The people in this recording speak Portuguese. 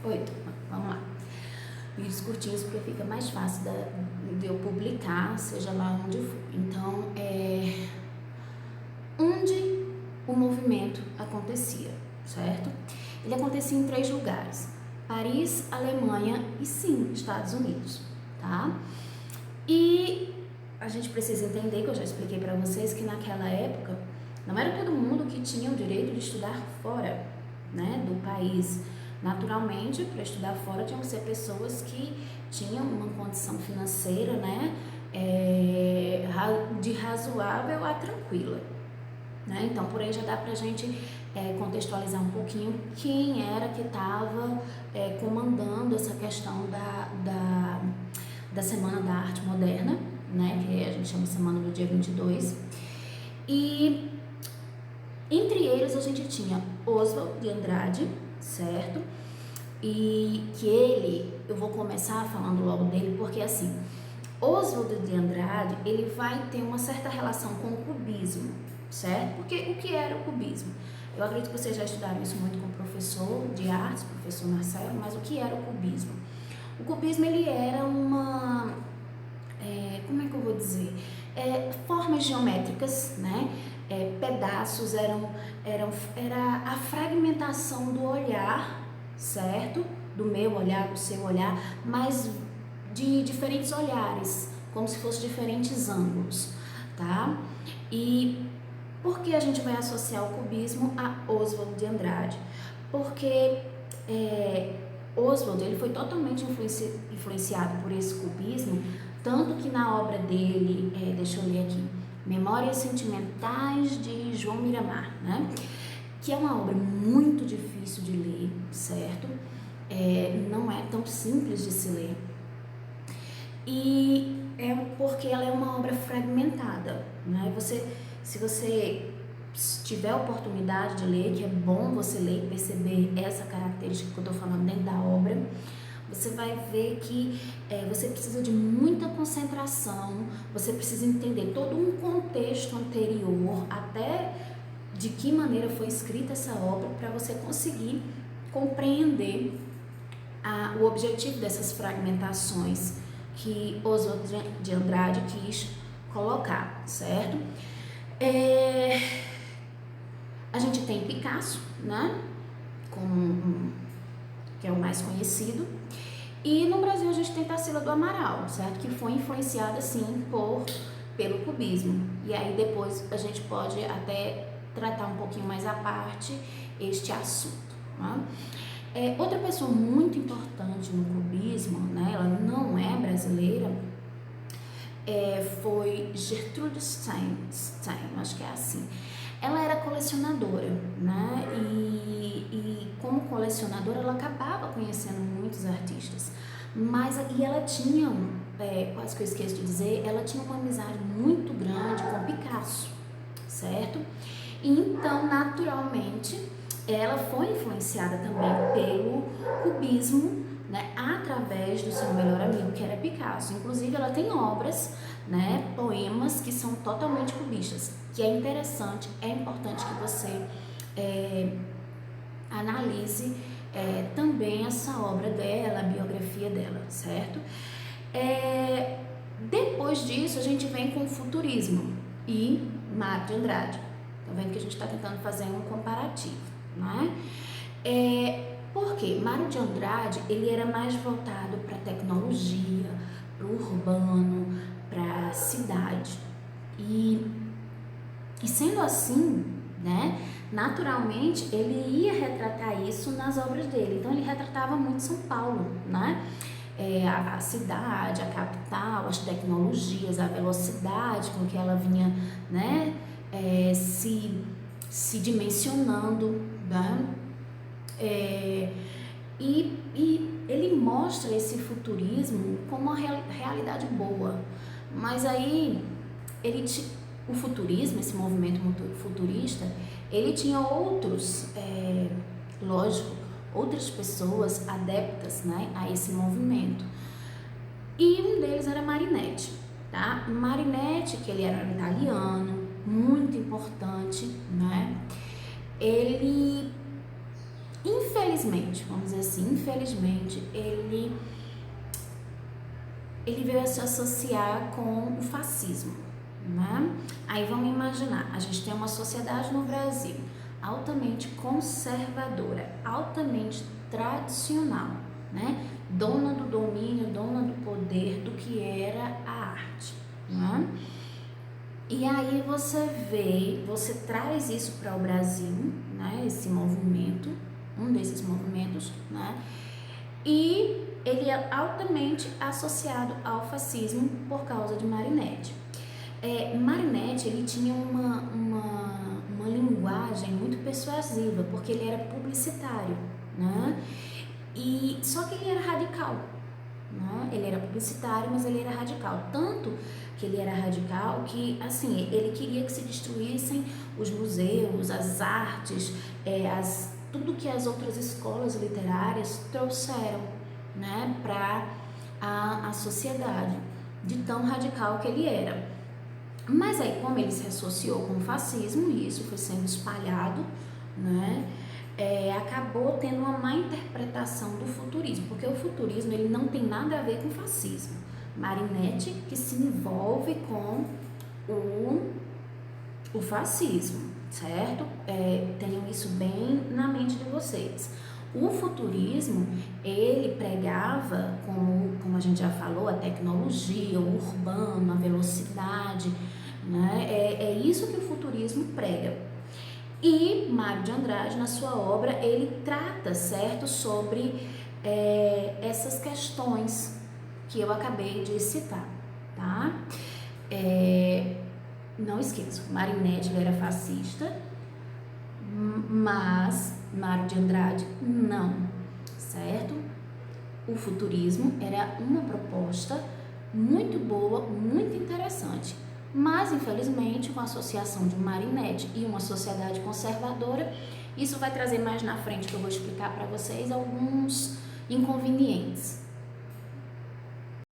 Oi, turma, vamos lá. Vídeos curtinhos porque fica mais fácil de eu publicar, seja lá onde for. Então, onde o movimento acontecia, certo? Ele acontecia em 3 lugares: Paris, Alemanha e sim, Estados Unidos, tá? E a gente precisa entender, que eu já expliquei para vocês, que naquela época não era todo mundo que tinha o direito de estudar fora, né, do país. Naturalmente, para estudar fora tinham que ser pessoas que tinham uma condição financeira, né, de razoável a tranquila, né? Então, por aí já dá para a gente contextualizar um pouquinho quem era que estava comandando essa questão da Semana da Arte Moderna, né, que a gente chama de Semana do dia 22. E entre eles a gente tinha Oswald de Andrade, certo? E que eu vou começar falando logo dele, porque assim, Oswald de Andrade, ele vai ter uma certa relação com o cubismo, certo? Porque o que era o cubismo? Eu acredito que vocês já estudaram isso muito com o professor de artes, professor Marcelo, mas o que era o cubismo? O cubismo, ele era uma, como é que eu vou dizer? Formas geométricas, né? Pedaços, era a fragmentação do olhar, certo? Do meu olhar, do seu olhar, mas de diferentes olhares, como se fossem diferentes ângulos, tá? E por que a gente vai associar o cubismo a Oswald de Andrade? Porque Oswald, ele foi totalmente influenciado por esse cubismo, tanto que na obra dele, deixa eu ler aqui, Memórias Sentimentais de João Miramar, né? Que é uma obra muito difícil de ler, certo? Não é tão simples de se ler. E é porque ela é uma obra fragmentada, né? Se você tiver a oportunidade de ler, que é bom você ler e perceber essa característica que eu estou falando dentro da obra, você vai ver que você precisa de muita concentração, você precisa entender todo um contexto anterior, até de que maneira foi escrita essa obra, para você conseguir compreender o objetivo dessas fragmentações que Oswald de Andrade quis colocar, certo? A gente tem Picasso, né? Que é o mais conhecido. E no Brasil a gente tem Tarsila do Amaral, certo? Que foi influenciada, sim, pelo cubismo. E aí depois a gente pode até tratar um pouquinho mais à parte este assunto, né? Outra pessoa muito importante no cubismo, né? Ela não é brasileira, foi Gertrude Stein, acho que é assim. Ela era colecionadora, né? E como colecionadora ela acabava conhecendo muitos artistas, e ela tinha, quase que eu esqueço de dizer, ela tinha uma amizade muito grande com Picasso, certo? E então, naturalmente, ela foi influenciada também pelo cubismo, né, através do seu melhor amigo, que era Picasso. Inclusive, ela tem obras, né, poemas que são totalmente cubistas, que é interessante, é importante que você analise também essa obra dela, a biografia dela, certo? Depois disso, a gente vem com o futurismo e Mário de Andrade. Tá vendo que a gente está tentando fazer um comparativo, não é? Por quê? Mário de Andrade, ele era mais voltado para tecnologia, para o urbano, para a cidade. E sendo assim, né, naturalmente, ele ia retratar isso nas obras dele. Então, ele retratava muito São Paulo, né? A cidade, a capital, as tecnologias, a velocidade com que ela vinha, né, se dimensionando, né? E ele mostra esse futurismo como uma realidade boa, mas aí o futurismo, esse movimento futurista, ele tinha outros, lógico, outras pessoas adeptas, né, a esse movimento. E um deles era Marinetti, tá? Marinetti, que ele era um italiano, muito importante, né? Ele, infelizmente, vamos dizer assim, infelizmente, ele veio a se associar com o fascismo, né? Aí vamos imaginar, a gente tem uma sociedade no Brasil altamente conservadora, altamente tradicional, né? Dona do domínio, dona do poder do que era a arte, né? E aí você traz isso para o Brasil, né? Esse movimento, um desses movimentos, né? E ele é altamente associado ao fascismo por causa de Marinetti. Marinetti, ele tinha uma linguagem muito persuasiva, porque ele era publicitário, né? E só que ele era radical, né? Ele era publicitário, mas ele era radical, tanto que ele era radical que, assim, ele queria que se destruíssem os museus, as artes, tudo que as outras escolas literárias trouxeram, né, para a sociedade, de tão radical que ele era. Mas aí, como ele se associou com o fascismo, e isso foi sendo espalhado, né, acabou tendo uma má interpretação do futurismo, porque o futurismo ele não tem nada a ver com fascismo. Marinetti que se envolve com o fascismo, certo? Tenham isso bem na mente de vocês. O futurismo, ele pregava, como a gente já falou, a tecnologia, o urbano, a velocidade, né? É isso que o futurismo prega. E Mário de Andrade, na sua obra, ele trata, certo, sobre essas questões que eu acabei de citar, tá? Não esqueçam, Marinetti era fascista, mas Mário de Andrade não, certo? O futurismo era uma proposta muito boa, muito interessante, mas infelizmente com a associação de Marinetti e uma sociedade conservadora, isso vai trazer mais na frente, que eu vou explicar para vocês alguns inconvenientes.